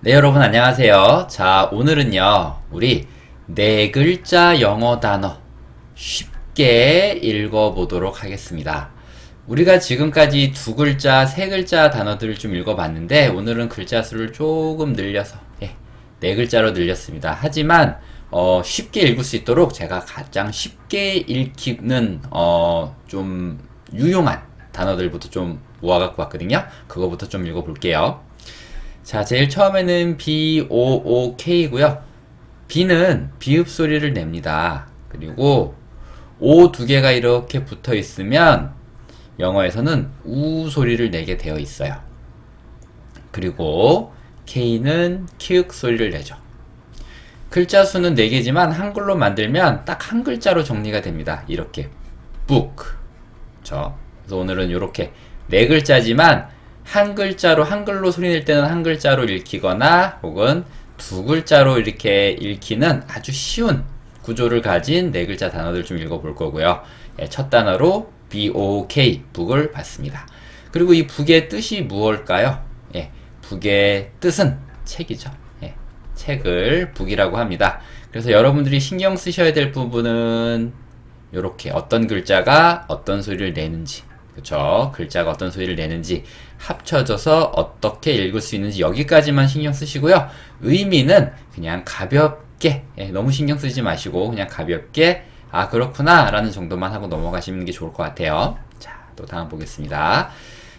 네, 여러분 안녕하세요. 자, 오늘은요, 우리 네 글자 영어 단어 쉽게 읽어보도록 하겠습니다. 우리가 지금까지 두 글자, 세 글자 단어들을 좀 읽어봤는데, 오늘은 글자 수를 조금 늘려서, 네 글자로 늘렸습니다. 하지만, 쉽게 읽을 수 있도록 제가 가장 쉽게 읽히는, 좀 유용한 단어들부터 좀 모아갖고 왔거든요. 그거부터 좀 읽어볼게요. 자, 제일 처음에는 BOOK고요. B는 비읍 소리를 냅니다. 그리고 O 두 개가 이렇게 붙어 있으면 영어에서는 우 소리를 내게 되어 있어요. 그리고 K는 키읔 소리를 내죠. 글자 수는 4개지만 한글로 만들면 딱 한 글자로 정리가 됩니다. 이렇게 book. 그래서 오늘은 이렇게 4글자지만 한 글자로 한글로 소리 낼 때는 한 글자로 읽히거나 혹은 두 글자로 이렇게 읽히는 아주 쉬운 구조를 가진 네 글자 단어들 좀 읽어볼 거고요. 첫 단어로 BOK, 북을 봤습니다. 그리고 이 북의 뜻이 무엇일까요? 북의 뜻은 책이죠. 책을 북이라고 합니다. 그래서 여러분들이 신경 쓰셔야 될 부분은 이렇게 어떤 글자가 어떤 소리를 내는지, 그쵸? 글자가 어떤 소리를 내는지 합쳐져서 어떻게 읽을 수 있는지 여기까지만 신경 쓰시고요. 의미는 그냥 가볍게, 너무 신경 쓰지 마시고 그냥 가볍게 아 그렇구나 라는 정도만 하고 넘어가시는 게 좋을 것 같아요. 자, 또 다음 보겠습니다.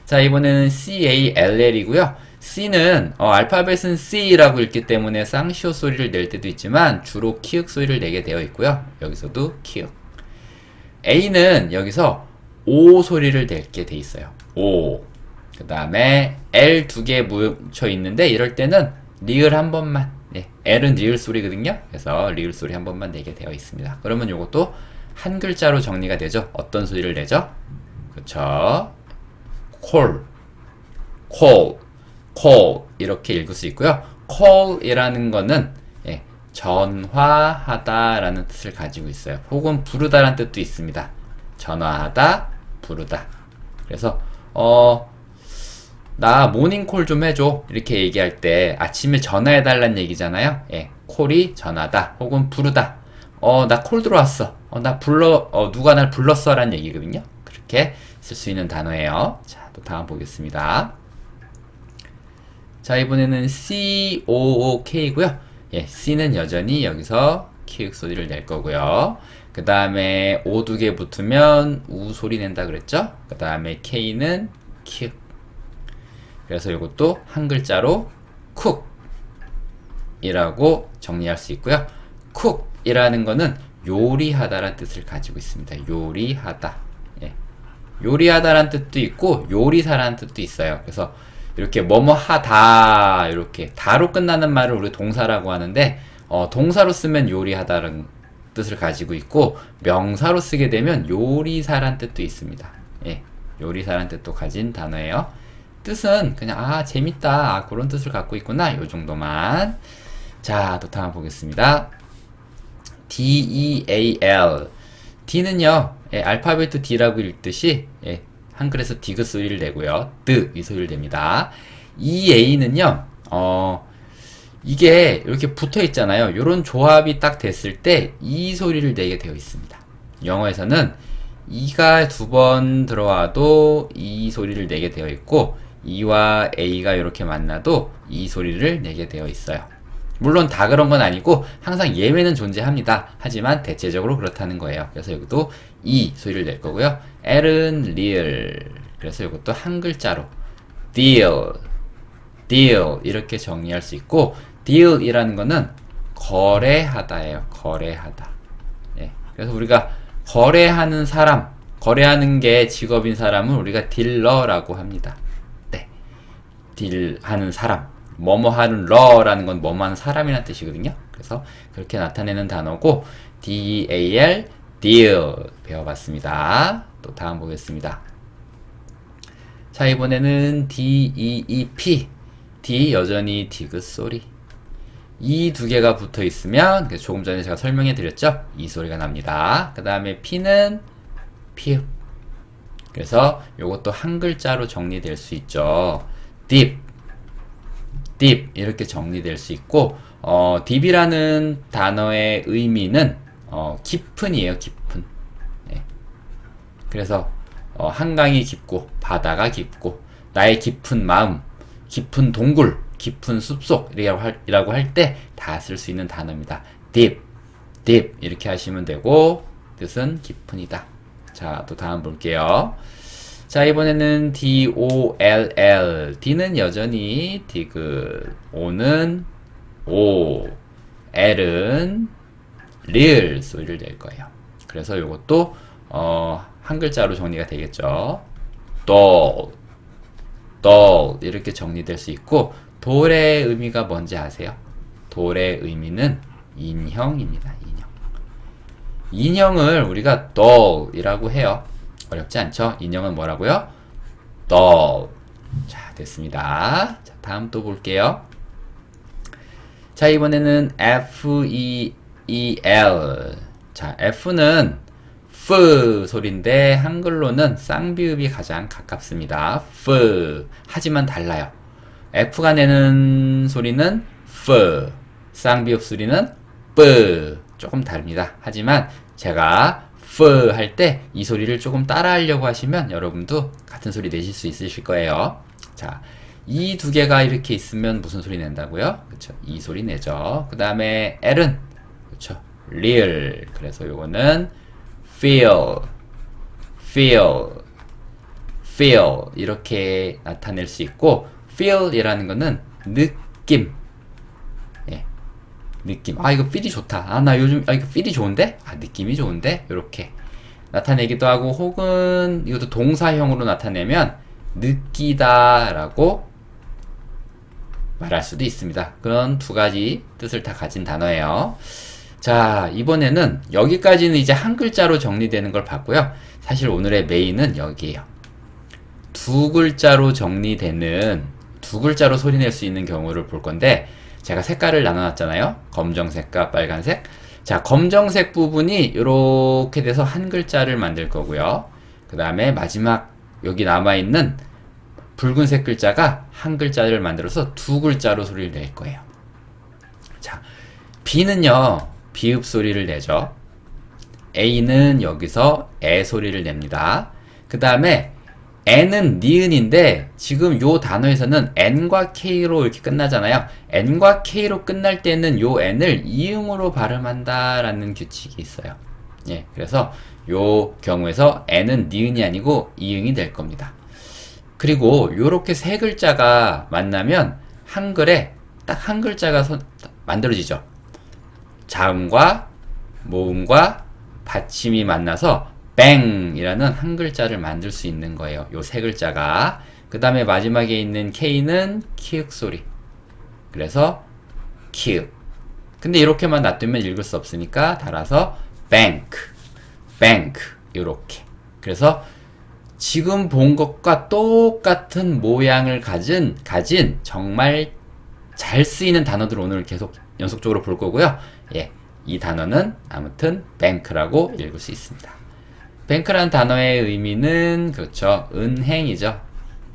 자, 이번에는 CALL이고요. C는 알파벳은 C라고 읽기 때문에 쌍시오 소리를 낼 때도 있지만 주로 키읔 소리를 내게 되어 있고요. 여기서도 키읔. A는 여기서 O 소리를 내게 돼 있어요. O. 그 다음에 L 두 개 뭉쳐 있는데 이럴 때는 리을 한 번만. L은 리을 소리거든요. 그래서 리을 소리 한 번만 내게 되어 있습니다. 그러면 이것도 한 글자로 정리가 되죠. 어떤 소리를 내죠? 그쵸? call, call, call 이렇게 읽을 수 있고요. call이라는 거는 전화하다 라는 뜻을 가지고 있어요. 혹은 부르다 라는 뜻도 있습니다. 전화하다, 부르다. 그래서 나 모닝콜 좀 해줘 이렇게 얘기할 때 아침에 전화해달라는 얘기잖아요. 콜이 전화다 혹은 부르다. 나 콜 들어왔어. 나 누가 날 불렀어 라는 얘기거든요. 그렇게 쓸 수 있는 단어예요. 자, 또 다음 보겠습니다. 자, 이번에는 COOK고요. C는 여전히 여기서 키읔 소리를 낼 거고요. 그 다음에 O 두 개 붙으면 우 소리 낸다 그랬죠? 그 다음에 K는 키읔. 그래서 이것도 한 글자로 cook 이라고 정리할 수 있고요. cook 이라는 거는 요리하다라는 뜻을 가지고 있습니다. 요리하다. 요리하다라는 뜻도 있고 요리사라는 뜻도 있어요. 그래서 이렇게 뭐뭐 하다 이렇게 다로 끝나는 말을 우리 동사라고 하는데 동사로 쓰면 요리하다라는 뜻을 가지고 있고 명사로 쓰게 되면 요리사란 뜻도 있습니다. 요리사란 뜻도 가진 단어예요. 뜻은 그냥 재밌다 그런 뜻을 갖고 있구나 요 정도만. 자, 또 다음 보겠습니다. DEAL. D는요 알파벳 D라고 읽듯이 한글에서 디귿 소리를 내고요. 이 소리를 냅니다. EA는요 이게 이렇게 붙어 있잖아요. 이런 조합이 딱 됐을 때 이 소리를 내게 되어 있습니다. 영어에서는 E가 두 번 들어와도 이 소리를 내게 되어 있고 E와 A가 이렇게 만나도 이 소리를 내게 되어 있어요. 물론 다 그런 건 아니고 항상 예외는 존재합니다. 하지만 대체적으로 그렇다는 거예요. 그래서 여기도 이 소리를 낼 거고요. L은 real. 그래서 이것도 한 글자로 deal, deal 이렇게 정리할 수 있고 deal이라는 거는 거래하다예요. 거래하다. 그래서 우리가 거래하는 사람, 거래하는 게 직업인 사람은 우리가 딜러라고 합니다. 딜하는 사람. 뭐뭐 하는 러라는 건 뭐뭐 하는 사람이라는 뜻이거든요. 그래서 그렇게 나타내는 단어고 DEAL, deal 배워봤습니다. 또 다음 보겠습니다. 자, 이번에는 DEEP. D 여전히 디귿 소리. 이 두 개가 붙어 있으면 조금 전에 제가 설명해 드렸죠. 이 소리가 납니다. 그 다음에 P는 피읍. 그래서 이것도 한 글자로 정리될 수 있죠. deep, deep 이렇게 정리될 수 있고, deep이라는 단어의 의미는 깊은이에요. 깊은. 예. 그래서 한강이 깊고 바다가 깊고 나의 깊은 마음, 깊은 동굴, 깊은 숲속이라고 할 때 다 쓸 수 있는 단어입니다. deep, deep 이렇게 하시면 되고 뜻은 깊은이다. 자, 또 다음 볼게요. 자, 이번에는 DOLL. D는 여전히 디귿, O는 O, L은 리을 소리를 낼 거예요. 그래서 이것도 한 글자로 정리가 되겠죠. doll, doll 이렇게 정리될 수 있고, 돌의 의미가 뭔지 아세요? 돌의 의미는 인형입니다. 인형. 인형을 우리가 doll이라고 해요. 어렵지 않죠? 인형은 뭐라고요? doll. 자, 됐습니다. 자, 다음 또 볼게요. 자, 이번에는 FEEL. 자, F는 F 소리인데 한글로는 쌍비읍이 가장 가깝습니다. F. 하지만 달라요. F가 내는 소리는 F. 쌍비읍 소리는 P. 조금 다릅니다. 하지만 제가 F 할 때 이 소리를 조금 따라 하려고 하시면 여러분도 같은 소리 내실 수 있으실 거예요. 자, 이 두 개가 이렇게 있으면 무슨 소리 낸다고요? 그쵸. 이 소리 내죠. 그 다음에 L은, 그쵸. real. 그래서 요거는 feel, feel, feel. 이렇게 나타낼 수 있고, feel 이라는 거는 느낌. 예. 느낌. 아, 이거 feel이 좋다. 아, 나 요즘, 이거 feel이 좋은데? 아, 느낌이 좋은데? 요렇게 나타내기도 하고, 혹은 이것도 동사형으로 나타내면 느끼다 라고 말할 수도 있습니다. 그런 두 가지 뜻을 다 가진 단어예요. 자, 이번에는 여기까지는 이제 한 글자로 정리되는 걸 봤고요. 사실 오늘의 메인은 여기에요. 두 글자로 정리되는, 두 글자로 소리낼 수 있는 경우를 볼 건데, 제가 색깔을 나눠놨잖아요. 검정색과 빨간색. 자, 검정색 부분이 이렇게 돼서 한 글자를 만들 거고요. 그 다음에 마지막 여기 남아있는 붉은색 글자가 한 글자를 만들어서 두 글자로 소리를 낼 거예요. 자, B는요, 비읍 소리를 내죠. A는 여기서 애 소리를 냅니다. 그 다음에 N은 니은인데 지금 요 단어에서는 N과 K로 이렇게 끝나잖아요. N과 K로 끝날 때는 요 N을 이응으로 발음한다 라는 규칙이 있어요. 예, 그래서 요 경우에서 N은 니은이 아니고 이응이 될 겁니다. 그리고 요렇게 세 글자가 만나면 한글에 딱 한 글자가 만들어지죠. 자음과 모음과 받침이 만나서 뱅이라는 한 글자를 만들 수 있는 거예요. 요 세 글자가. 그 다음에 마지막에 있는 K는 키읔 소리. 그래서 키읔. 근데 이렇게만 놔두면 읽을 수 없으니까 달아서 bank, bank 이렇게. 그래서 지금 본 것과 똑같은 모양을 가진 정말 잘 쓰이는 단어들 오늘 계속 연속적으로 볼 거고요. 예, 이 단어는 아무튼 bank라고 읽을 수 있습니다. bank라는 단어의 의미는 그렇죠. 은행이죠.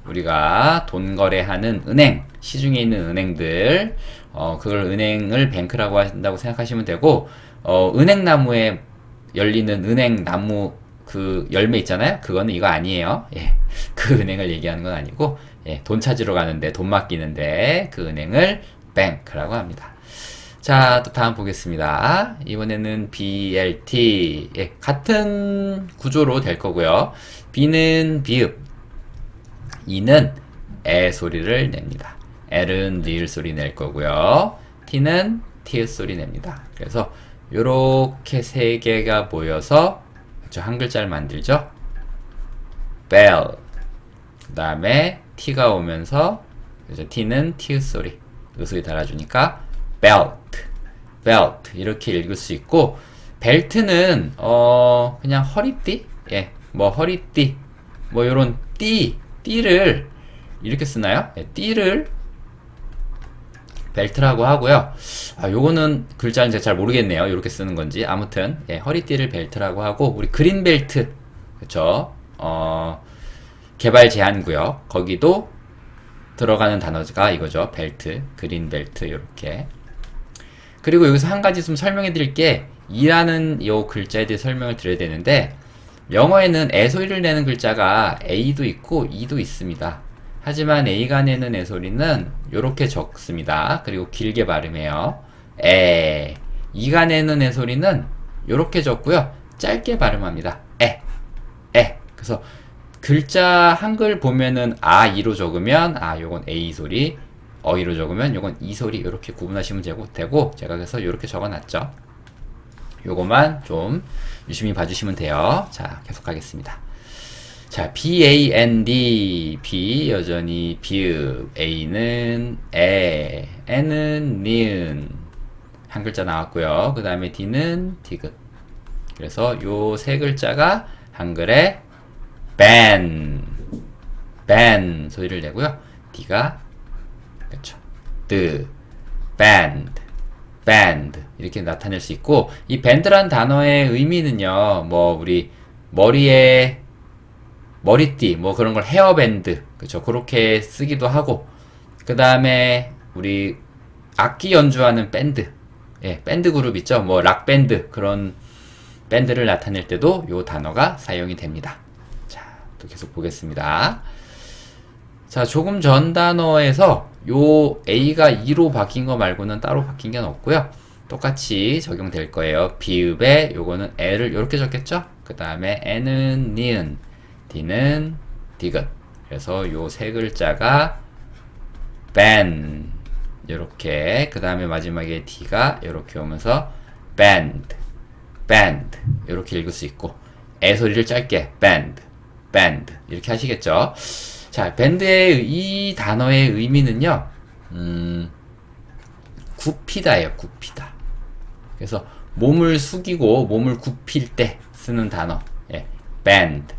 우리가 돈 거래하는 은행, 시중에 있는 은행들, 그걸 은행을 bank라고 한다고 생각하시면 되고, 은행나무에 열리는 은행나무 그 열매 있잖아요. 그거는 이거 아니에요. 예, 그 은행을 얘기하는 건 아니고, 예, 돈 찾으러 가는데, 돈 맡기는데 그 은행을 bank라고 합니다. 자, 또 다음 보겠습니다. 이번에는 BLT. 예, 같은 구조로 될 거고요. B는 비읍, E는 에 소리를 냅니다. L은 리을 소리 낼 거고요. T는 티읕 소리 냅니다. 그래서 요렇게 세 개가 모여서 한 글자를 만들죠. bell. 그 다음에 T가 오면서 T는 티읕 소리, 그 소리 달아주니까 belt, belt 이렇게 읽을 수 있고, 벨트는 그냥 허리띠, 예, 뭐 허리띠, 뭐 요런 띠를 이렇게 쓰나요? 예, 띠를 벨트라고 하고요. 아, 요거는 글자는 제가 잘 모르겠네요. 이렇게 쓰는 건지. 아무튼 예, 허리띠를 벨트라고 하고, 우리 그린 벨트, 그쵸? 개발 제한 구역, 거기도 들어가는 단어가 이거죠. 벨트, 그린 벨트 이렇게. 그리고 여기서 한 가지 좀 설명해 드릴 게 E라는 요 글자에 대해 설명을 드려야 되는데 영어에는 애 소리를 내는 글자가 A도 있고 E도 있습니다. 하지만 A가 내는 애 소리는 이렇게 적습니다. 그리고 길게 발음해요. 에. E가 내는 애 소리는 이렇게 적고요. 짧게 발음합니다. 에. 그래서 글자 한글 보면은 아, 이로 적으면 아, 요건 A 소리, 어이로 적으면 요건 E 소리 이렇게 구분하시면 되고 제가 그래서 이렇게 적어놨죠. 요거만 좀 유심히 봐주시면 돼요. 자, 계속 하겠습니다. 자, B-A-N-D, B 여전히 비읍, A는 에, N은 니은 한 글자 나왔고요. 그 다음에 D는 디귿. 그래서 요 세 글자가 한글에 밴 소리를 내고요. D가 그렇죠. the band 이렇게 나타낼 수 있고 이 밴드란 단어의 의미는요. 뭐 우리 머리에 머리띠 뭐 그런 걸 헤어밴드 그렇죠. 그렇게 쓰기도 하고 그 다음에 우리 악기 연주하는 밴드 예, 밴드 그룹 있죠. 뭐 락밴드 그런 밴드를 나타낼 때도 요 단어가 사용이 됩니다. 자, 또 계속 보겠습니다. 자, 조금 전 단어에서 요 A가 E로 바뀐 거 말고는 따로 바뀐 게 없고요. 똑같이 적용될 거예요. 비읍에 요거는 L을 이렇게 적겠죠? 그 다음에 N은 니은, D는 디귿. 그래서 요 세 글자가 band 요렇게 그 다음에 마지막에 D가 요렇게 오면서 band 요렇게 읽을 수 있고 애 소리를 짧게 band 이렇게 하시겠죠? 자, 밴드의 이 단어의 의미는요, 굽히다예요, 굽히다. 그래서 몸을 숙이고 몸을 굽힐 때 쓰는 단어, 예, band,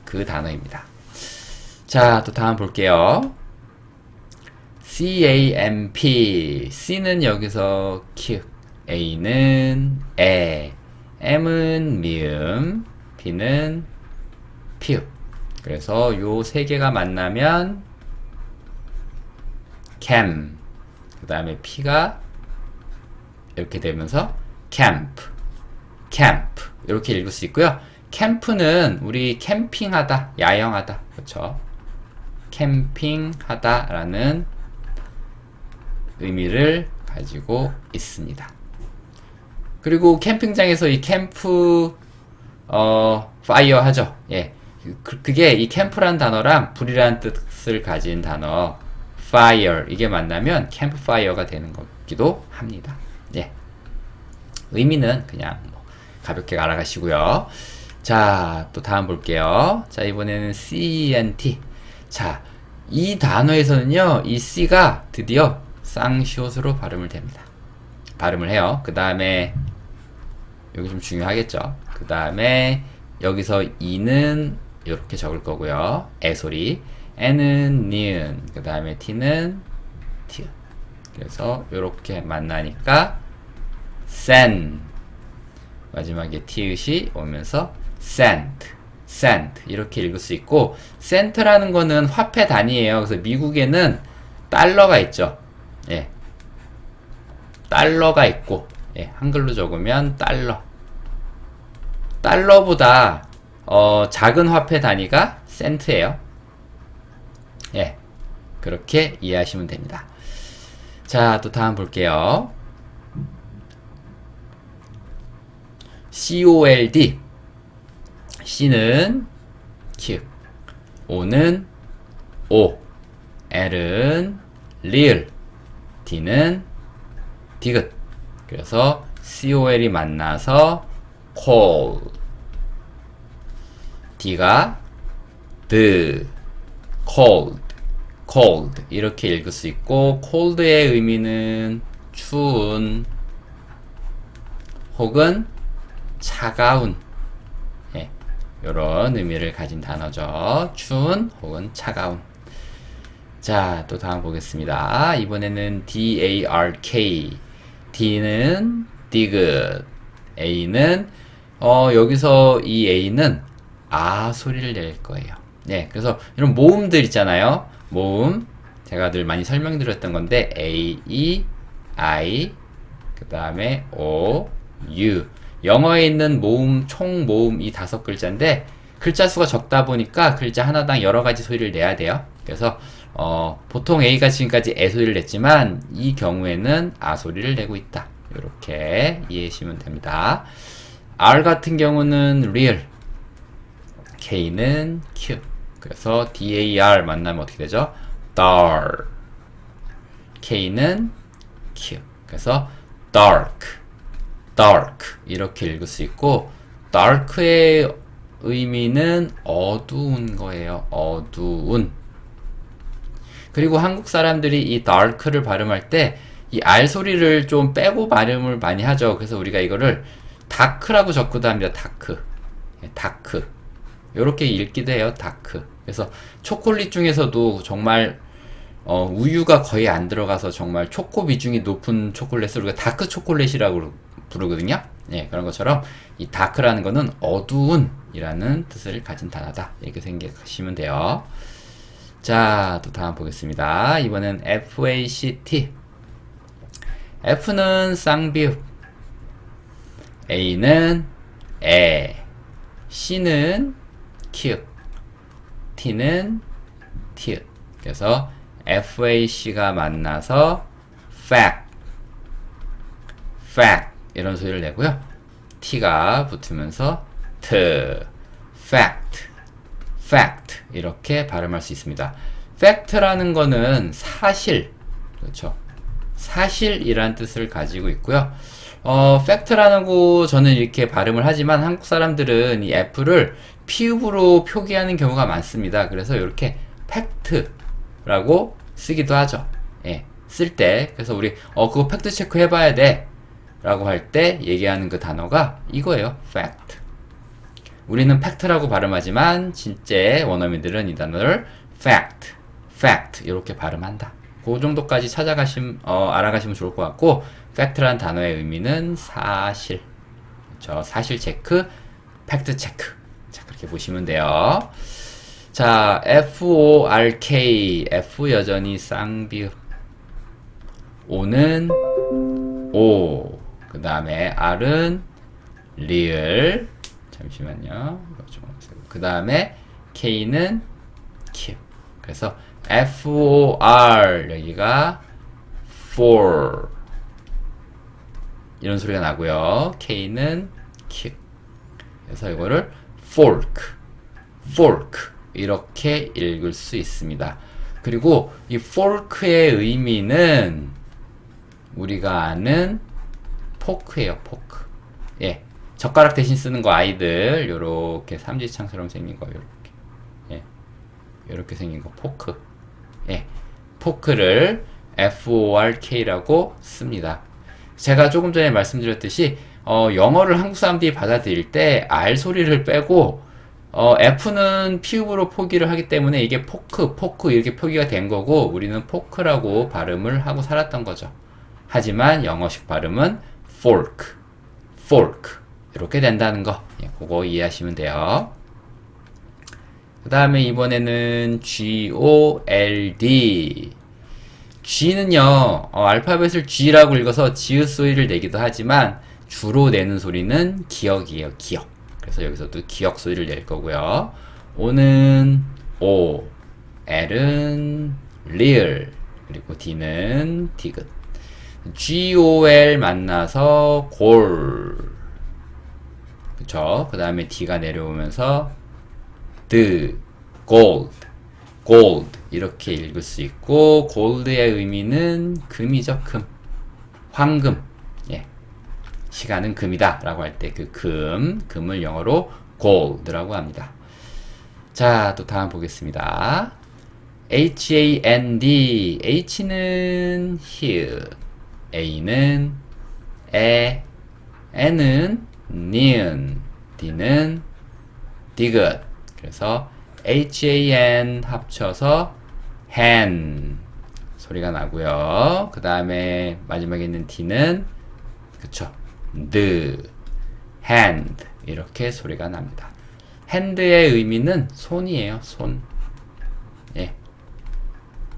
그 단어입니다. 자, 또 다음 볼게요. CAMP, C는 여기서 키읔, A는 에, M은 미음, P는 피읍. 그래서 요 세 개가 만나면 camp 그 다음에 P가 이렇게 되면서 camp 이렇게 읽을 수 있고요. 캠프는 우리 캠핑하다, 야영하다 그렇죠. 캠핑하다 라는 의미를 가지고 있습니다. 그리고 캠핑장에서 이 캠프 파이어 하죠. 예. 그게 이 캠프란 단어랑 불이라는 뜻을 가진 단어 fire 이게 만나면 캠프파이어가 되는 거기도 합니다. 예. 의미는 그냥 뭐 가볍게 알아가시고요. 자, 또 다음 볼게요. 자, 이번에는 CENT. 자, 이 단어에서는요, 이 C가 드디어 쌍시옷으로 발음을 해요. 그 다음에 여기 좀 중요하겠죠. 그 다음에 여기서 E는 이렇게 적을 거고요. 애 소리. N은 니은. 그 다음에 T는 티읕. 그래서 이렇게 만나니까 send. 마지막에 티읕이 오면서 cent. 이렇게 읽을 수 있고 cent라는 거는 화폐 단위예요. 그래서 미국에는 달러가 있죠. 예. 달러가 있고 예. 한글로 적으면 달러보다 작은 화폐 단위가 센트예요. 예. 그렇게 이해하시면 됩니다. 자, 또 다음 볼게요. COLD. C는 키읔, O는 오, L은 리을, D는 디귿. 그래서 COL이 만나서 cold, D가 the, cold 이렇게 읽을 수 있고 cold의 의미는 추운 혹은 차가운 예, 이런 의미를 가진 단어죠. 추운 혹은 차가운. 자, 또 다음 보겠습니다. 이번에는 DARK. D는 디귿, A는 여기서 이 A는 아 소리를 낼 거예요. 네, 그래서 이런 모음들 있잖아요. 모음 제가 늘 많이 설명드렸던 건데 A, E, I 그 다음에 O, U 영어에 있는 모음 총 모음 이 5글자인데 글자 수가 적다 보니까 글자 하나당 여러 가지 소리를 내야 돼요. 그래서 보통 A가 지금까지 애 소리를 냈지만 이 경우에는 아 소리를 내고 있다. 이렇게 이해하시면 됩니다. R 같은 경우는 real, K는 Q. 그래서 DAR 만나면 어떻게 되죠? dar. K는 Q. 그래서 dark, dark 이렇게 읽을 수 있고 dark의 의미는 어두운 거예요. 어두운. 그리고 한국 사람들이 이 dark를 발음할 때 이 R 소리를 좀 빼고 발음을 많이 하죠. 그래서 우리가 이거를 dark라고 적기도 합니다. dark. dark. 요렇게 읽기도 해요. dark. 그래서 초콜릿 중에서도 정말 우유가 거의 안 들어가서 정말 초코 비중이 높은 초콜릿을 우리가 다크 초콜릿이라고 부르거든요. 예, 그런 것처럼 이 다크라는 거는 어두운 이라는 뜻을 가진 단어다. 이렇게 생각하시면 돼요. 자, 또 다음 보겠습니다. 이번엔 FACT. F는 쌍비읍, A는 에, C는 키읔, T는 티읕. 그래서 FAC가 만나서 fact, fact 이런 소리를 내고요. T가 붙으면서 t, fact, fact 이렇게 발음할 수 있습니다. fact라는 거는 사실, 그렇죠? 사실이란 뜻을 가지고 있고요. fact라는 거 저는 이렇게 발음을 하지만 한국 사람들은 이 F를 피읍으로 표기하는 경우가 많습니다. 그래서 이렇게 팩트라고 쓰기도 하죠. 예, 쓸 때. 그래서 우리 그거 팩트 체크 해봐야 돼 라고 할 때 얘기하는 그 단어가 이거예요. fact. 우리는 팩트라고 발음하지만 진짜 원어민들은 이 단어를 fact, fact 이렇게 발음한다. 그 정도까지 알아가시면 좋을 것 같고 fact라는 단어의 의미는 사실. 그렇죠? 사실 체크, 팩트 체크. 자, 그렇게 보시면 돼요. 자, FORK. F 여전히 쌍비읍. O는 O. 그 다음에 R은 real. 잠시만요. 그 다음에 K는 Q. 그래서 FOR. 여기가 for. 이런 소리가 나고요. K는 Q. 그래서 이거를 fork, fork 이렇게 읽을 수 있습니다. 그리고 이 fork의 의미는 우리가 아는 포크예요. 포크. 예, 젓가락 대신 쓰는 거 아이들 요렇게 삼지창처럼 생긴 거 요렇게, 예, 요렇게 생긴 거 포크. 예, 포크를 fork라고 씁니다. 제가 조금 전에 말씀드렸듯이 영어를 한국 사람들이 받아들일 때 R 소리를 빼고 F는 피읍으로 표기를 하기 때문에 이게 포크 이렇게 표기가 된 거고 우리는 포크라고 발음을 하고 살았던 거죠. 하지만 영어식 발음은 fork 이렇게 된다는 거, 예, 그거 이해하시면 돼요. 그 다음에 이번에는 GOLD. G는요, 알파벳을 G라고 읽어서 지읒 소리를 내기도 하지만 주로 내는 소리는 기억이에요. 기억. 그래서 여기서도 기억 소리를 낼 거고요. O는 O, L은 real, 그리고 D는 디귿. GOL 만나서 골. 그쵸? 그 다음에 D가 내려오면서 the, gold 이렇게 읽을 수 있고 gold의 의미는 금이죠. 금, 황금. 예, 시간은 금이다 라고 할 때 그 금을 영어로 gold라고 합니다. 자, 또 다음 보겠습니다. HAND. H는 here, A는 에, N은 니은, D는 디귿. 그래서 HAN 합쳐서 hand 소리가 나고요. 그 다음에 마지막에 있는 D는 그쵸, the, hand 이렇게 소리가 납니다. hand의 의미는 손이에요. 손. 예,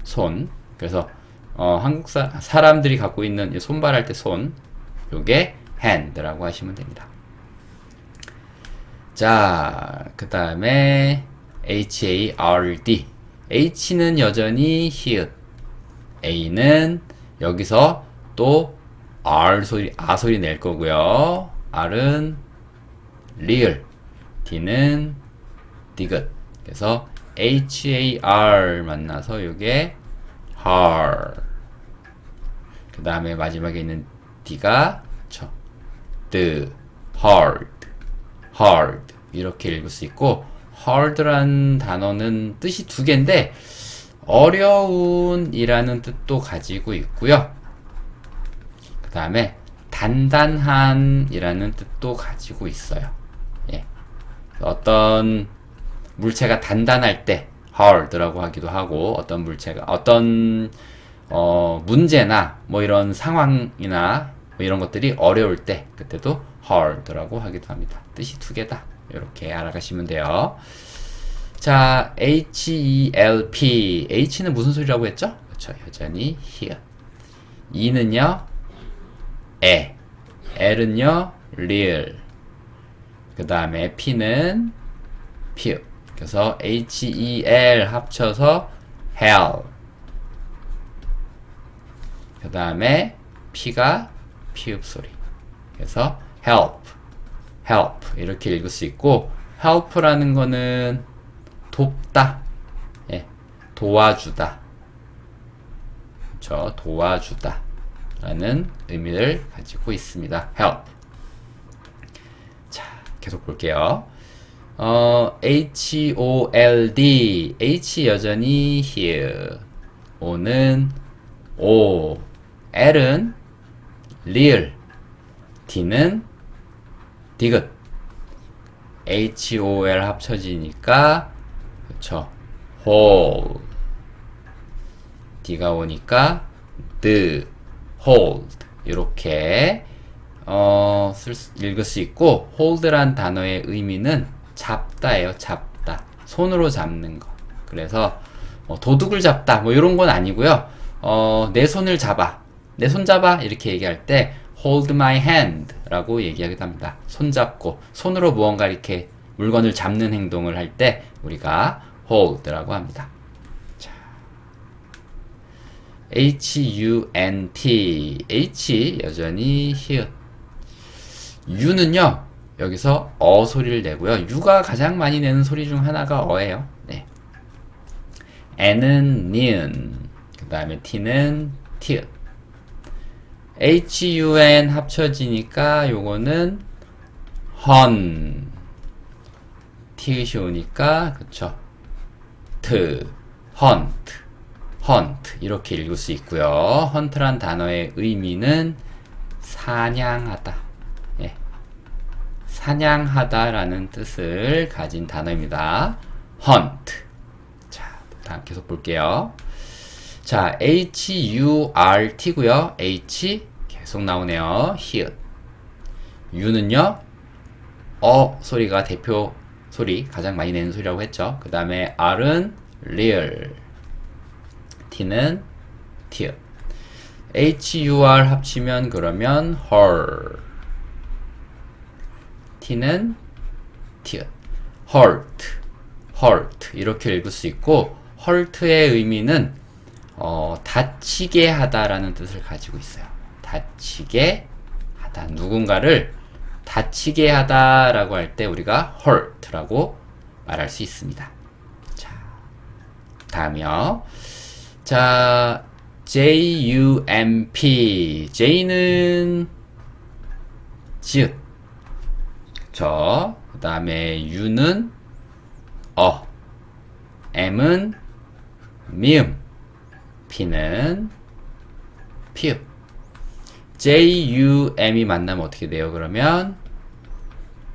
손. 그래서 한국 사람들이 갖고 있는 이 손발할 때 손, 요게 hand라고 하시면 됩니다. 자, 그 다음에 hard. h는 여전히 히읗, a는 여기서 또 r 소리, 아 소리 낼 거고요. r은 리을, d는 디귿. 그래서 har 만나서 요게 hard. 그 다음에 마지막에 있는 d가 the, hard 이렇게 읽을 수 있고, hard란 단어는 뜻이 두 개인데 어려운 이라는 뜻도 가지고 있고요. 그 다음에 단단한 이라는 뜻도 가지고 있어요. 예. 어떤 물체가 단단할 때 hard라고 하기도 하고, 어떤 물체가 어떤 문제나 뭐 이런 상황이나 뭐 이런 것들이 어려울 때 그때도 hard라고 하기도 합니다. 뜻이 두 개다. 이렇게 알아가시면 돼요. 자, HELP. H는 무슨 소리라고 했죠? 그렇죠. 여전히 here. E는요, L은요, real. 그 다음에 P는 P. 그래서 HEL 합쳐서 hell. 그 다음에 P가 피읍 소리. 그래서 help 이렇게 읽을 수 있고, help라는 거는 돕다, 예, 도와주다, 그렇죠, 도와주다 라는 의미를 가지고 있습니다. help. 자, 계속 볼게요. HOLD. H 여전히 here, O는 O, L은 real, D는 디귿. HOL 합쳐지니까 그쵸, hold. D가 오니까 the, hold 이렇게 읽을 수 있고, hold란 단어의 의미는 잡다예요. 잡다, 손으로 잡는 거. 그래서 도둑을 잡다 뭐 이런 건 아니고요. 내 손을 잡아, 내 손 잡아 이렇게 얘기할 때 hold my hand 라고 얘기하기도 합니다. 손 잡고, 손으로 무언가 이렇게 물건을 잡는 행동을 할 때 우리가 hold 라고 합니다. 자, HUNT. H 여전히 here. U는요, 여기서 소리를 내고요. U가 가장 많이 내는 소리 중 하나가 어예요. 네. N은 니은, 그 다음에 T는 티읕. HUN 합쳐지니까 요거는 헌, 티읕이 오니까 그쵸, 헌트 이렇게 읽을 수 있고요. 헌트란 단어의 의미는 사냥하다, 예, 사냥하다라는 뜻을 가진 단어입니다. 헌트. 자, 다음 계속 볼게요. 자, HURT고요. H 계속 나오네요. 히읗. U는요, 소리가 대표 소리, 가장 많이 내는 소리라고 했죠. 그 다음에 R은 real, T는 티읕. HUR 합치면 그러면 her, T는 티읕. hurt 이렇게 읽을 수 있고, hurt의 의미는 다치게 하다라는 뜻을 가지고 있어요. 다치게 하다, 누군가를 다치게 하다라고 할 때 우리가 hurt라고 말할 수 있습니다. 자, 다음이요. 자, JUMP. J는 지읒. 그쵸. 그 다음에 U는 M은 미음, P는 피읍. JUM이 만나면 어떻게 돼요? 그러면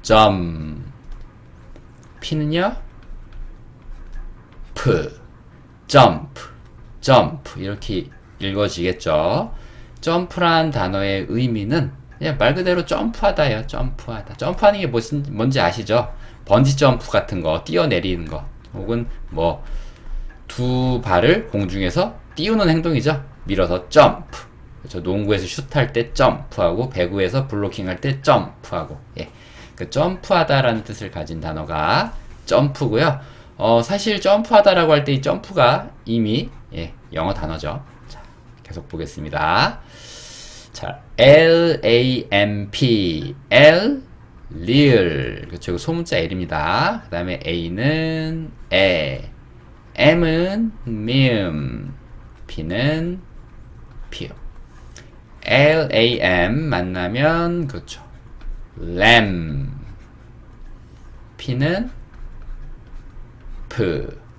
jump. P는요, jump 이렇게 읽어지겠죠. 점프란 단어의 의미는 그냥 말 그대로 점프하다예요. 점프하다. 점프하는 게 뭔지 아시죠? 번지 점프 같은 거, 뛰어내리는 거, 혹은 뭐 두 발을 공중에서 띄우는 행동이죠. 밀어서 점프. 그렇죠. 농구에서 슛할 때 점프하고 배구에서 블로킹할 때 점프하고. 예. 그 점프하다라는 뜻을 가진 단어가 점프고요. 사실 점프하다라고 할 때 이 점프가 이미 영어 단어죠. 자, 계속 보겠습니다. 자, LAMP, L, real. 그렇죠. 소문자 L입니다. 그 다음에 A는 에, M은 mium, P는 pure. LAM 만나면 그렇죠. lamb, P는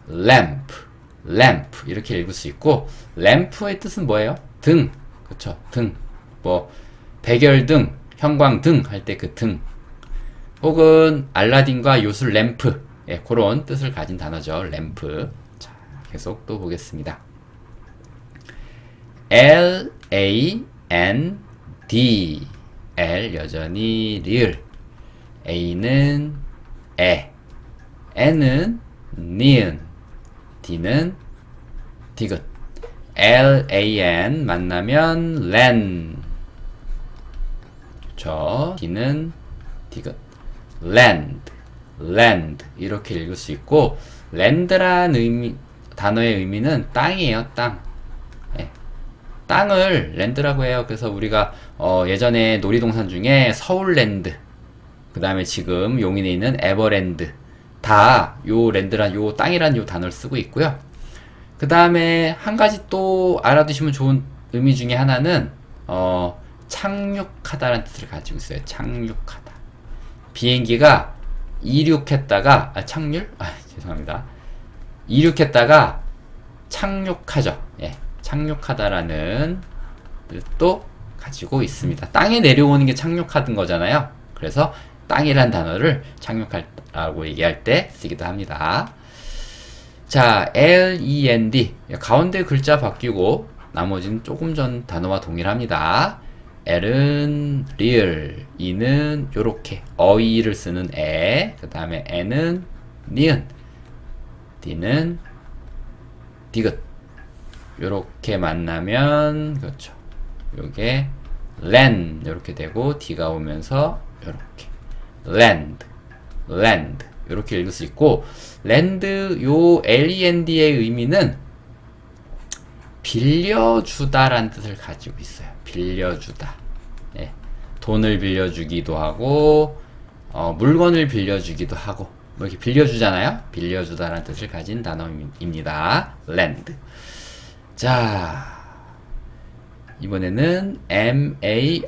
lamp, lamp 이렇게 읽을 수 있고 램프의 뜻은 뭐예요? 등, 그렇죠? 등, 뭐 백열등, 형광등 할 때 그 등, 혹은 알라딘과 요술 램프, 그런 뜻을 가진 단어죠. 램프. 자, 계속 또 보겠습니다. L A N D, L 여전히 real, A는 에, N은 니은, D는 디귿. LAN 만나면 len, 그쵸? D는 디귿. land, land 이렇게 읽을 수 있고 land란 단어의 의미는 땅이에요. 땅. 땅을 랜드라고 해요. 그래서 우리가 예전에 놀이동산 중에 서울랜드, 그 다음에 지금 용인에 있는 에버랜드, 다 요 랜드란 요 땅이란 요 단어를 쓰고 있고요. 그 다음에 한 가지 또 알아두시면 좋은 의미 중에 하나는 착륙하다라는 뜻을 가지고 있어요. 착륙하다. 비행기가 이륙했다가 착륙? 죄송합니다. 이륙했다가 착륙하죠. 착륙하다라는 뜻도 가지고 있습니다. 땅에 내려오는 게 착륙하는 거잖아요. 그래서 땅이란 단어를 착륙하라고 얘기할 때 쓰기도 합니다. 자, LEND 가운데 글자 바뀌고 나머지는 조금 전 단어와 동일합니다. L은 real, E는 요렇게 어이를 쓰는 에, 그 다음에 N은 니은, D는 디귿. 요렇게 만나면 그렇죠. 요게 land 요렇게 되고 D가 오면서 요렇게 land, land 요렇게 읽을 수 있고 land 요 LEND의 의미는 빌려주다라는 뜻을 가지고 있어요. 빌려주다. 돈을 빌려주기도 하고 물건을 빌려주기도 하고 뭐 이렇게 빌려주잖아요. 빌려주다라는 뜻을 가진 단어입니다. land. 자, 이번에는 MARK,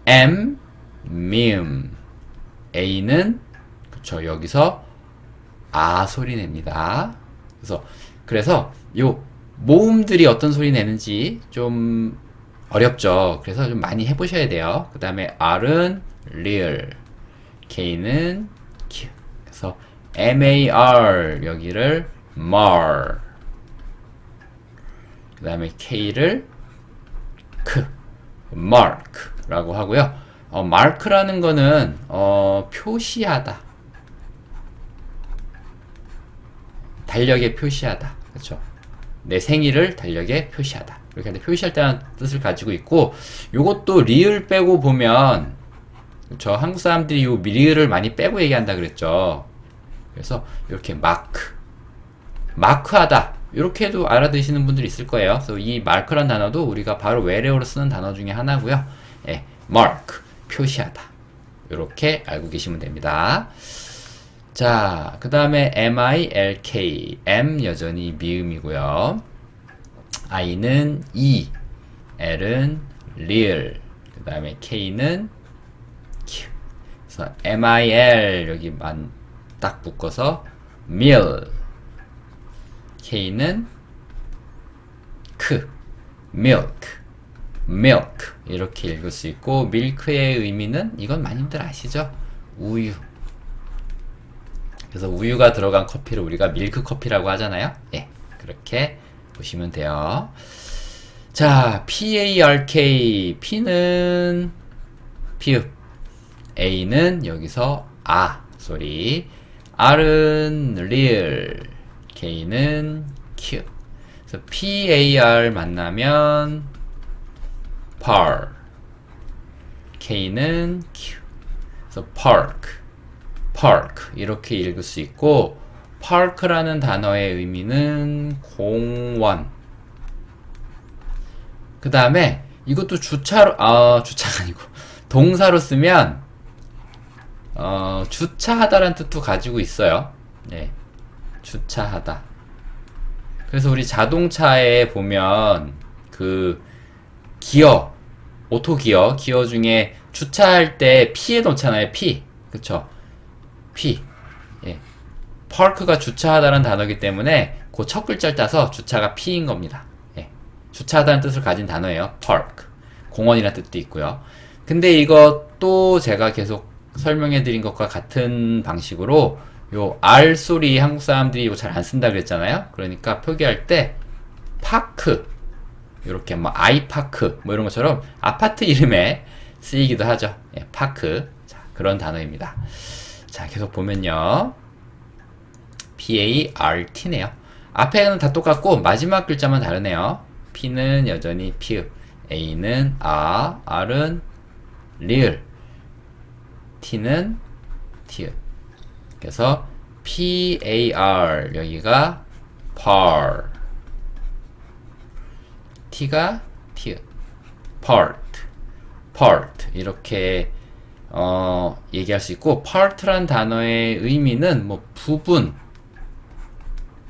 M, mium, A는 그쵸, 여기서 아 소리 냅니다. 그래서 요 모음들이 어떤 소리 내는지 좀 어렵죠. 그래서 좀 많이 해보셔야 돼요. 그 다음에 R은 real, K는 Q. 그래서 MAR 여기를 mar, 그 다음에 K를 크, mark라고 하고요. mark라는 거는 표시하다, 달력에 표시하다, 그렇죠? 내 생일을 달력에 표시하다. 이렇게 할 때 표시할 때라는 뜻을 가지고 있고, 요것도 리을 빼고 보면, 그렇죠? 한국 사람들이 요 리을을 많이 빼고 얘기한다 그랬죠. 그래서 이렇게 마크하다. 이렇게도 알아두시는 분들이 있을 거예요. 그래서 이 마크란 단어도 우리가 바로 외래어로 쓰는 단어 중에 하나고요. mark, 표시하다. 이렇게 알고 계시면 됩니다. 자, 그 다음에 MILK, M 여전히 미음이고요. I는 E, L은 real, 그 다음에 K는 Q. 그래서 MIL 여기만 딱 묶어서 meal, K는 크, milk, milk 이렇게 읽을 수 있고, 밀크의 의미는 이건 많이들 아시죠? 우유. 그래서 우유가 들어간 커피를 우리가 밀크 커피라고 하잖아요. 그렇게 보시면 돼요. 자, PARK, P는 피읍, A는 여기서 아 소리, R은 real, K는 Q. 그래서 PAR 만나면 par. K는 Q. 그래서 park 이렇게 읽을 수 있고, park라는 단어의 의미는 공원. 그 다음에 이것도 주차가 아니고 동사로 쓰면 주차하다라는 뜻도 가지고 있어요. 네, 주차하다. 그래서 우리 자동차에 보면 그 기어, 오토 기어 중에 주차할 때 P에 넣잖아요. P. 그쵸? P. 예. park가 주차하다라는 단어이기 때문에 그 첫 글자를 따서 주차가 P인 겁니다. 예. 주차하다는 뜻을 가진 단어예요. park. 공원이라는 뜻도 있고요. 근데 이것도 제가 계속 설명해 드린 것과 같은 방식으로 요 R 소리 한국 사람들이 이거 잘 안 쓴다 그랬잖아요. 그러니까 표기할 때 파크, 이렇게 뭐 아이파크 뭐 이런 것처럼 아파트 이름에 쓰이기도 하죠. 예, 파크. 자, 그런 단어입니다. 자, 계속 보면요. PART네요. 앞에는 다 똑같고 마지막 글자만 다르네요. P는 여전히 P, A는 아, R은 리을, T는 T. 그래서 PAR 여기가 par, T가 T, part 이렇게 얘기할 수 있고, part란 단어의 의미는 뭐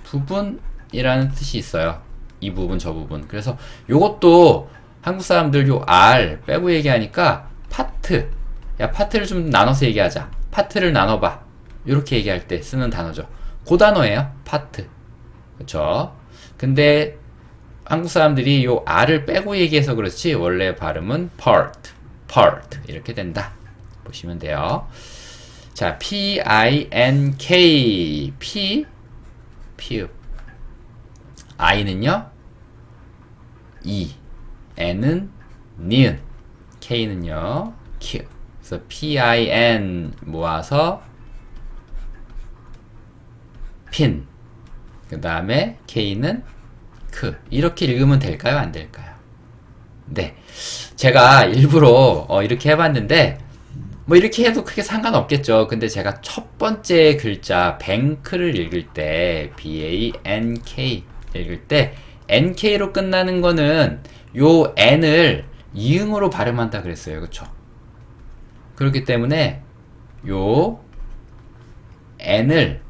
부분이라는 뜻이 있어요. 이 부분 저 부분. 그래서 요것도 한국 사람들 요 R 빼고 얘기하니까 파트, 야 파트를 좀 나눠서 얘기하자, 파트를 나눠봐, 이렇게 얘기할 때 쓰는 단어죠. 그 단어예요. 파트. 그쵸? 근데 한국 사람들이 요 R을 빼고 얘기해서 그렇지 원래 발음은 part 이렇게 된다. 보시면 돼요. 자, PINK, P, I는요 E, N은 니은, K는요 Q. 그래서 PIN 모아서 핀, 그 다음에 K는 크. 이렇게 읽으면 될까요? 안 될까요? 네. 제가 일부러 이렇게 해봤는데 뭐 이렇게 해도 크게 상관없겠죠. 근데 제가 첫 번째 글자 뱅크를 읽을 때 BANK 읽을 때 NK로 끝나는 거는 요 N을 이응으로 발음한다 그랬어요. 그쵸? 그렇기 때문에 요 N을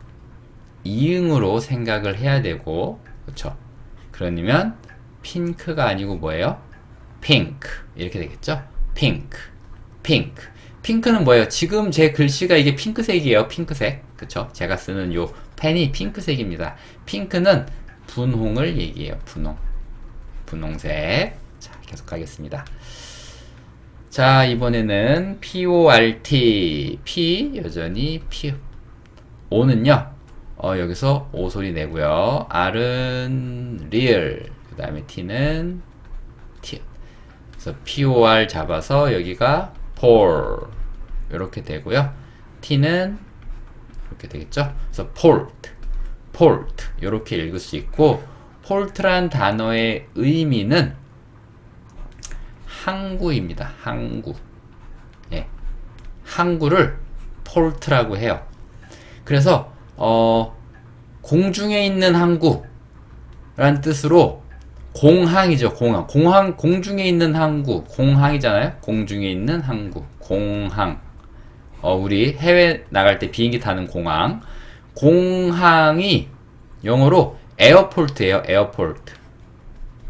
이응으로 생각을 해야 되고, 그쵸? 그러면 핑크가 아니고 뭐예요? 핑크 이렇게 되겠죠? 핑크. 핑크는 뭐예요? 지금 제 글씨가 이게 핑크색이에요. 핑크색. 그쵸? 제가 쓰는 요 펜이 핑크색입니다. 핑크는 분홍을 얘기해요. 분홍색. 자, 계속 가겠습니다. 자, 이번에는 PORT. P 여전히 P. O는요. 여기서 O 소리 내고요. R은 real. 그 다음에 T는 T. 그래서 POR 잡아서 여기가 pour. 이렇게 되고요. T는 이렇게 되겠죠. 그래서 port. 이렇게 읽을 수 있고, port란 단어의 의미는 항구입니다. 항구. 예. 항구를 port라고 해요. 그래서 공중에 있는 항구라는 뜻으로 공항이죠. 공중에 있는 항구, 공항이잖아요. 공중에 있는 항구, 공항. 우리 해외 나갈 때 비행기 타는 공항. 공항이 영어로 에어포트예요. 에어포트.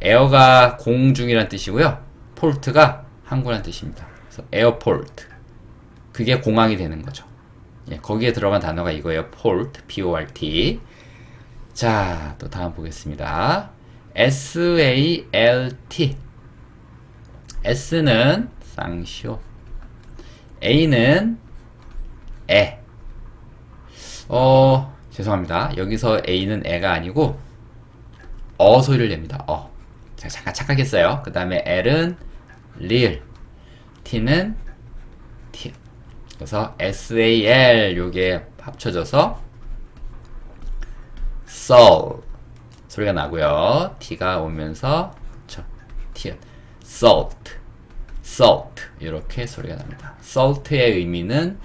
에어가 공중이란 뜻이고요. 폴트가 항구란 뜻입니다. 그래서 에어포트. 그게 공항이 되는 거죠. 예, 거기에 들어간 단어가 이거예요. port, P-O-R-T. 자, 또 다음 보겠습니다. SALT. S는 쌍시오. A는 애. 죄송합니다. 여기서 A는 애가 아니고 소리를 냅니다. 제가 잠깐 착각했어요. 그 다음에 L은 real. T는 T. 그래서 SAL 요게 합쳐져서 soul 소리가 나고요. t가 오면서 그쵸? t salt salt 이렇게 소리가 납니다. salt의 의미는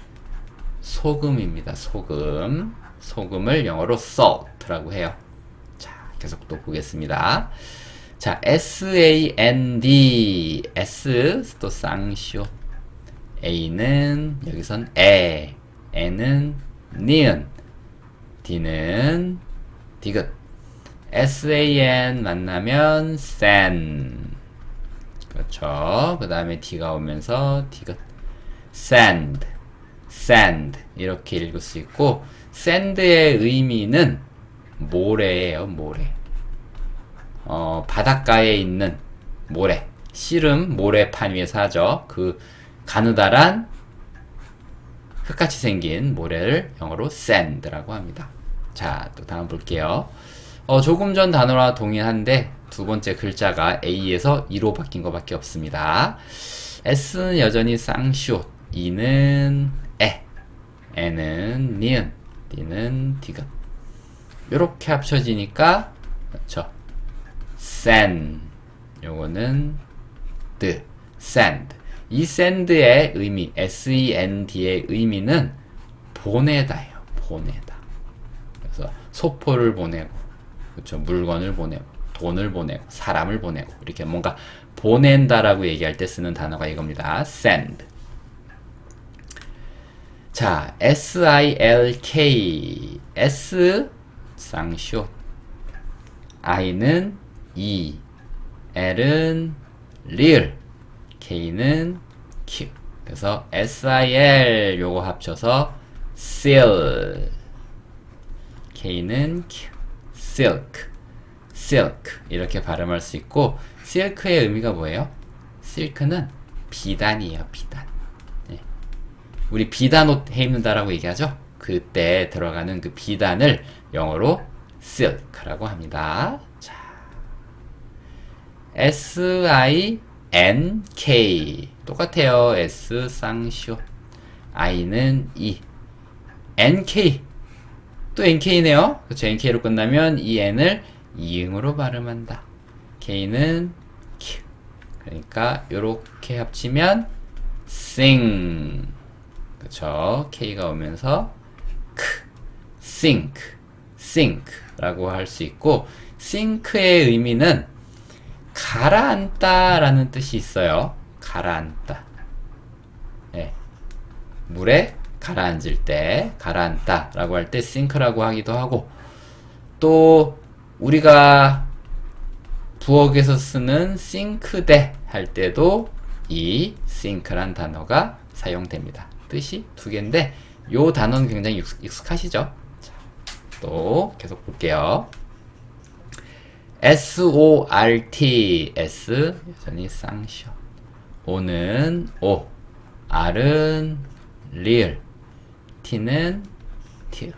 소금입니다. 소금. 소금을 영어로 salt라고 해요. 자, 계속 또 보겠습니다. 자, SAND S 또 쌍시오. A는 여기선 에, N은 니은, D는 디귿. SAN 만나면 san. 그렇죠. 그 다음에 D가 오면서 디귿. sand, sand 이렇게 읽을 수 있고 sand의 의미는 모래예요. 모래. 바닷가에 있는 모래. 씨름 모래판 위에 사죠. 그 가느다란 흙같이 생긴 모래를 영어로 sand라고 합니다. 자, 또 다음 볼게요. 조금 전 단어와 동일한데 두 번째 글자가 A에서 E로 바뀐 것밖에 없습니다. S는 여전히 쌍시옷, E는 에, N은 니은, D는 디귿. 요렇게 합쳐지니까 그렇죠. sand. 요거는 sand. 이 sand의 의미, SEND의 의미는 보내다예요. 보내다. 그래서 소포를 보내고, 그렇죠. 물건을 보내고, 돈을 보내고, 사람을 보내고, 이렇게 뭔가 보낸다라고 얘기할 때 쓰는 단어가 이겁니다. send. 자, SILK. S 쌍쇼. I는 E, L은 real, K는 Q. 그래서 SIL 요거 합쳐서 seal, K는 Q, silk, silk 이렇게 발음할 수 있고 silk의 의미가 뭐예요? silk는 비단이에요. 비단. 네. 우리 비단 옷 해 입는다라고 얘기하죠? 그때 들어가는 그 비단을 영어로 silk라고 합니다. 자, SINK 똑같아요. S 쌍쇼. I는 E. NK 또 NK네요. 그렇죠. NK로 끝나면 이 N을 이응으로 발음한다. K는 Q. 그러니까 요렇게 합치면 sing. 그렇죠. K가 오면서 K, sink, sink라고 할 수 있고 sink의 의미는 가라앉다 라는 뜻이 있어요. 가라앉다. 네. 물에 가라앉을 때, 가라앉다 라고 할 때 sink라고 하기도 하고, 또 우리가 부엌에서 쓰는 싱크대 할 때도 이 sink란 단어가 사용됩니다. 뜻이 두 개인데 요 단어는 굉장히 익숙하시죠? 자, 또 계속 볼게요. SORT S 여전히 쌍쇼. O는 O, R은 real, T는 T.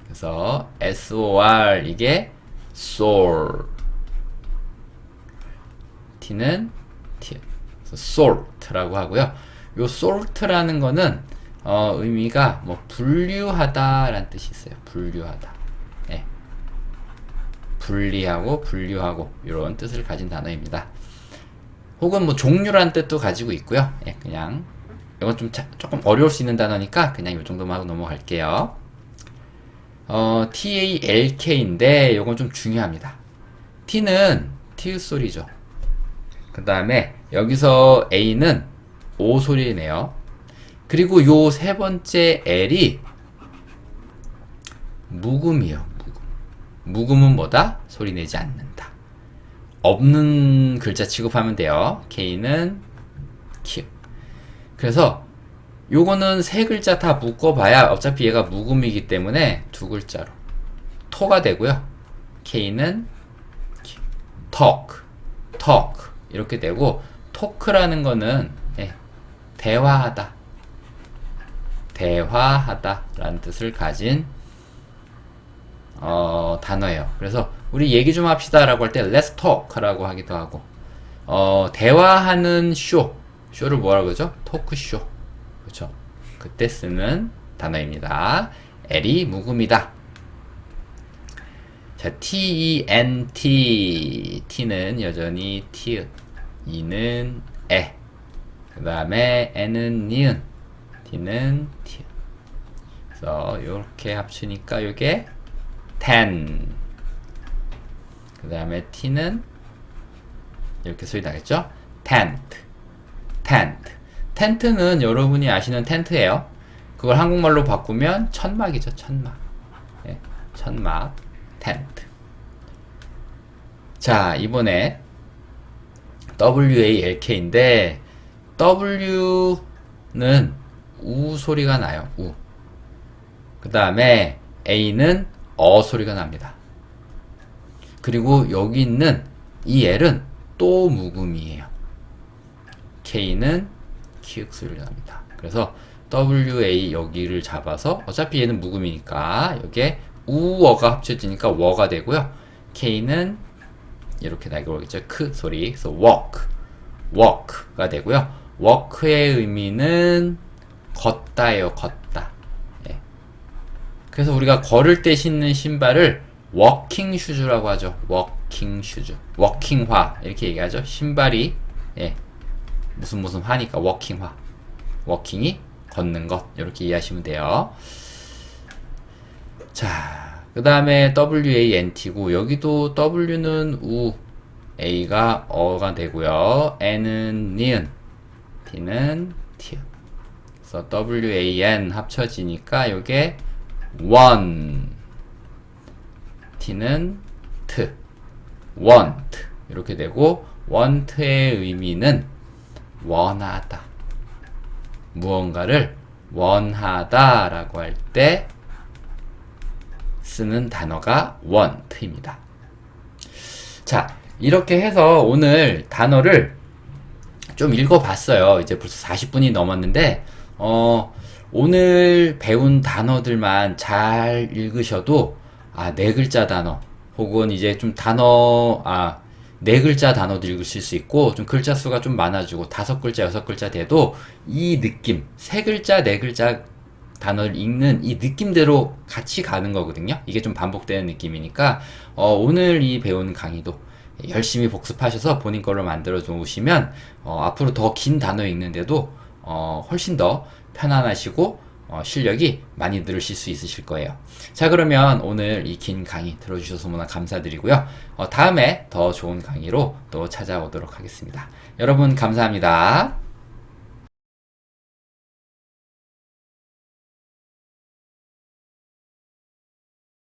그래서 SOR 이게 soul, T는 T. 그래서 salt라고 하고요. 요 salt라는 거는 의미가 뭐 분류하다라는 뜻이 있어요. 분류하다. 예. 분리하고 분류하고 이런 뜻을 가진 단어입니다. 혹은 뭐 종류란 뜻도 가지고 있고요. 예, 그냥 이건 좀 조금 어려울 수 있는 단어니까 그냥 이 정도만 하고 넘어갈게요. TALK인데 이건 좀 중요합니다. T는 T 소리죠. 그 다음에 여기서 A는 O 소리네요. 그리고 요 세 번째 L이 묵음이요. 묵음은 뭐다? 소리 내지 않는다. 없는 글자 취급하면 돼요. K는 Q. 그래서 요거는 세 글자 다 묶어봐야 어차피 얘가 묵음이기 때문에 두 글자로 토가 되고요. K는 Q. talk, talk 이렇게 되고 토크라는 거는 대화하다, 대화하다 라는 뜻을 가진 단어예요. 그래서 우리 얘기 좀 합시다 라고 할 때 let's talk 라고 하기도 하고 대화하는 쇼를 뭐라고 그러죠? 토크쇼. 그렇죠. 그때 쓰는 단어입니다. L이 묵음이다. 자, T-E-N-T. T는 여전히 티읕. E는 에. 그 다음에 N은 니은. T는 티읕. 그래서 이렇게 합치니까 이게 ten. 그 다음에 T는 이렇게 소리 나겠죠? tent. tent. 텐트는 여러분이 아시는 텐트예요. 그걸 한국말로 바꾸면 천막이죠. 천막. 예, 천막. 텐트. 자, 이번에 WALK인데 W는 우 소리가 나요. 우. 그 다음에 A는 어 소리가 납니다. 그리고 여기 있는 이 L은 또 묵음이에요. K는 키읔 소리가 납니다. 그래서 WA 여기를 잡아서 어차피 얘는 묵음이니까 여기에 우어가 합쳐지니까 워가 되고요. K는 이렇게 나게 오겠죠. 크 소리. 그래서 walk, walk가 되고요. walk의 의미는 걷다예요. 걷다. 예. 그래서 우리가 걸을 때 신는 신발을 워킹 슈즈라고 하죠. 워킹 슈즈. 워킹화 이렇게 얘기하죠. 신발이 예. 무슨 화니까 워킹화. 워킹이 걷는 것 이렇게 이해하시면 돼요. 자, 그 다음에 WANT고 여기도 W는 우, A가 어가 되고요. N은 니은, T는 티읕. 그래서 WAN 합쳐지니까 이게 one, T는 트, want 이렇게 되고 want의 의미는 원하다. 무언가를 원하다 라고 할 때 쓰는 단어가 want입니다. 자, 이렇게 해서 오늘 단어를 좀 읽어봤어요. 이제 벌써 40분이 넘었는데 오늘 배운 단어들만 잘 읽으셔도 네 글자 단어 혹은 이제 좀 단어 네 글자 단어도 읽으실 수 있고 좀 글자 수가 좀 많아지고 5글자, 6글자 돼도 이 느낌, 3글자, 4글자 단어를 읽는 이 느낌대로 같이 가는 거거든요. 이게 좀 반복되는 느낌이니까 오늘 이 배운 강의도 열심히 복습하셔서 본인 걸로 만들어 놓으시면 앞으로 더 긴 단어 읽는데도 훨씬 더 편안하시고 실력이 많이 늘으실 수 있으실 거예요. 자, 그러면 오늘 이 긴 강의 들어주셔서 너무나 감사드리고요. 다음에 더 좋은 강의로 또 찾아오도록 하겠습니다. 여러분 감사합니다.